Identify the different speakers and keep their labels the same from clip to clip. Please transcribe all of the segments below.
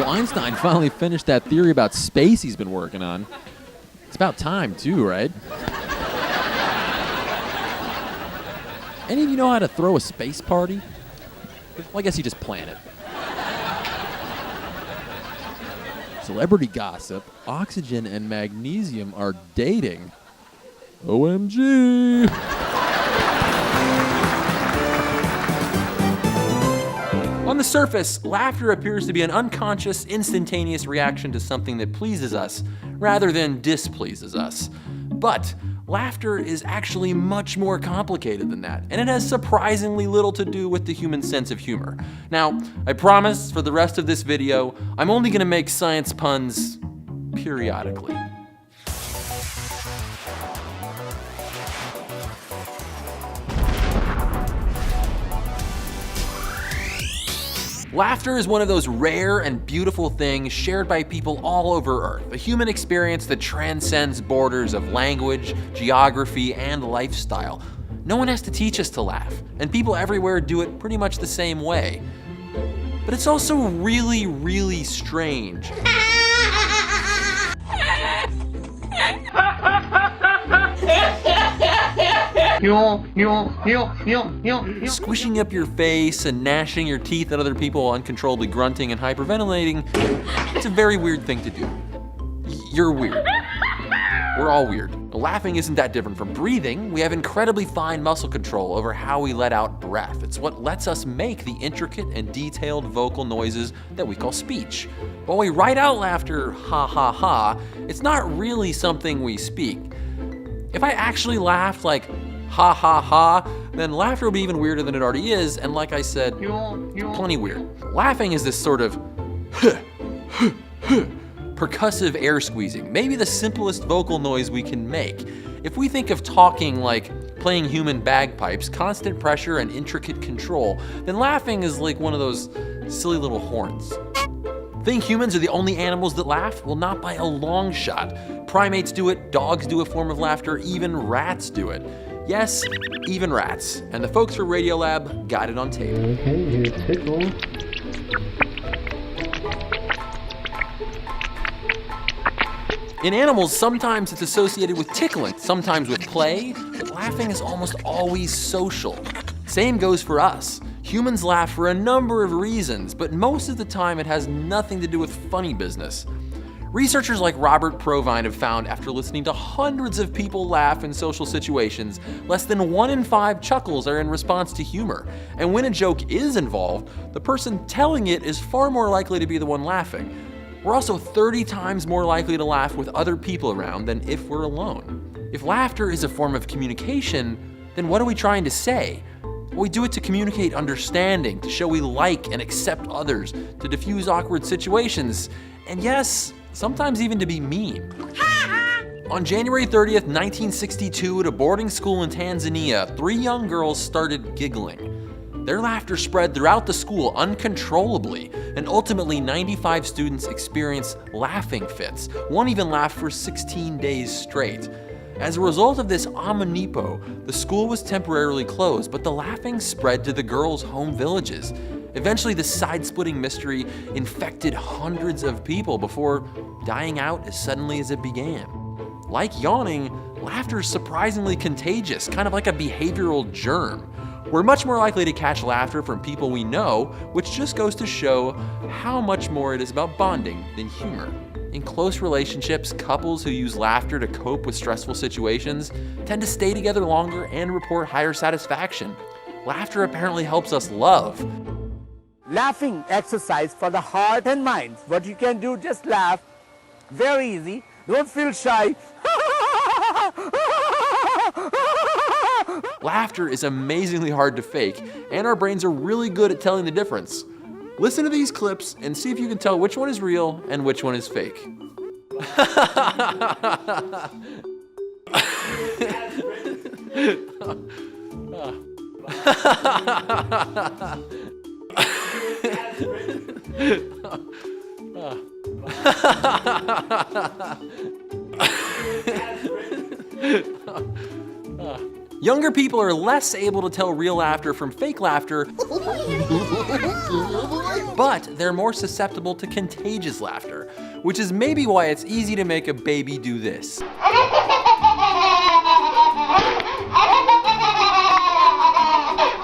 Speaker 1: Einstein finally finished that theory about space he's been working on. It's about time, too, right? Any of you know how to throw a space party? Well, I guess you just plan it. Celebrity gossip, oxygen and magnesium are dating. OMG!
Speaker 2: On the surface, laughter appears to be an unconscious, instantaneous reaction to something that pleases us rather than displeases us. But laughter is actually much more complicated than that, and it has surprisingly little to do with the human sense of humor. Now, I promise for the rest of this video, I'm only gonna make science puns periodically. Laughter is one of those rare and beautiful things shared by people all over Earth, a human experience that transcends borders of language, geography, and lifestyle. No one has to teach us to laugh, and people everywhere do it pretty much the same way. But it's also really, really strange. Squishing up your face and gnashing your teeth at other people, uncontrollably grunting and hyperventilating, it's a very weird thing to do. You're weird. We're all weird. Laughing isn't that different from breathing. We have incredibly fine muscle control over how we let out breath. It's what lets us make the intricate and detailed vocal noises that we call speech. While we write out laughter, ha ha ha, it's not really something we speak. If I actually laughed like ha ha ha, then laughter will be even weirder than it already is, and like I said, plenty weird. Laughing is this sort of percussive air squeezing, maybe the simplest vocal noise we can make. If we think of talking like playing human bagpipes, constant pressure and intricate control, then laughing is like one of those silly little horns. Think humans are the only animals that laugh? Well, not by a long shot. Primates do it, dogs do a form of laughter, even rats do it. Yes, even rats. And the folks from Radiolab got it on tape.
Speaker 3: Okay, here's Tickle.
Speaker 2: In animals, sometimes it's associated with tickling, sometimes with play, but laughing is almost always social. Same goes for us. Humans laugh for a number of reasons, but most of the time it has nothing to do with funny business. Researchers like Robert Provine have found after listening to hundreds of people laugh in social situations, less than 1 in 5 chuckles are in response to humor. And when a joke is involved, the person telling it is far more likely to be the one laughing. We're also 30 times more likely to laugh with other people around than if we're alone. If laughter is a form of communication, then what are we trying to say? Well, we do it to communicate understanding, to show we like and accept others, to diffuse awkward situations, and yes, sometimes even to be mean. On January 30th, 1962, at a boarding school in Tanzania, 3 young girls started giggling. Their laughter spread throughout the school uncontrollably, and ultimately 95 students experienced laughing fits. One even laughed for 16 days straight. As a result of this omnipo, the school was temporarily closed, but the laughing spread to the girls' home villages. Eventually, the side-splitting mystery infected hundreds of people before dying out as suddenly as it began. Like yawning, laughter is surprisingly contagious, kind of like a behavioral germ. We're much more likely to catch laughter from people we know, which just goes to show how much more it is about bonding than humor. In close relationships, couples who use laughter to cope with stressful situations tend to stay together longer and report higher satisfaction. Laughter apparently helps us love.
Speaker 4: Laughing exercise for the heart and mind. What you can do, just laugh. Very easy. Don't feel shy.
Speaker 2: Laughter is amazingly hard to fake, and our brains are really good at telling the difference. Listen to these clips and see if you can tell which one is real and which one is fake. Younger people are less able to tell real laughter from fake laughter but they're more susceptible to contagious laughter, which is maybe why it's easy to make a baby do this.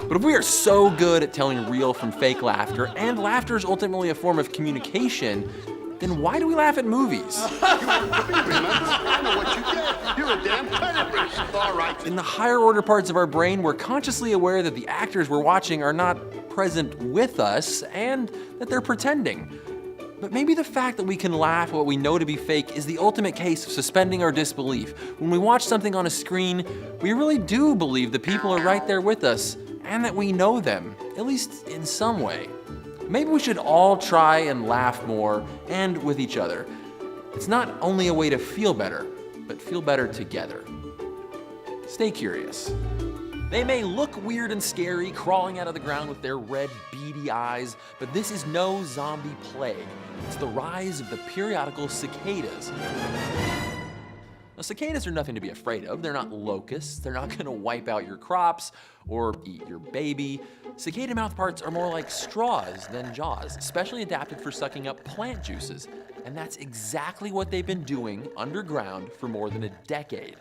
Speaker 2: But if we are so good at telling real from fake laughter, and laughter is ultimately a form of communication, then why do we laugh at movies?
Speaker 3: I know what you did. You're a damn credit. All right.
Speaker 2: In the higher order parts of our brain, we're consciously aware that the actors we're watching are not present with us and that they're pretending. But maybe the fact that we can laugh at what we know to be fake is the ultimate case of suspending our disbelief. When we watch something on a screen, we really do believe the people are right there with us and that we know them, at least in some way. Maybe we should all try and laugh more and with each other. It's not only a way to feel better, but feel better together. Stay curious. They may look weird and scary, crawling out of the ground with their red, beady eyes, but this is no zombie plague. It's the rise of the periodical cicadas. Now, cicadas are nothing to be afraid of. They're not locusts. They're not gonna wipe out your crops or eat your baby. Cicada mouthparts are more like straws than jaws, specially adapted for sucking up plant juices. And that's exactly what they've been doing underground for more than a decade.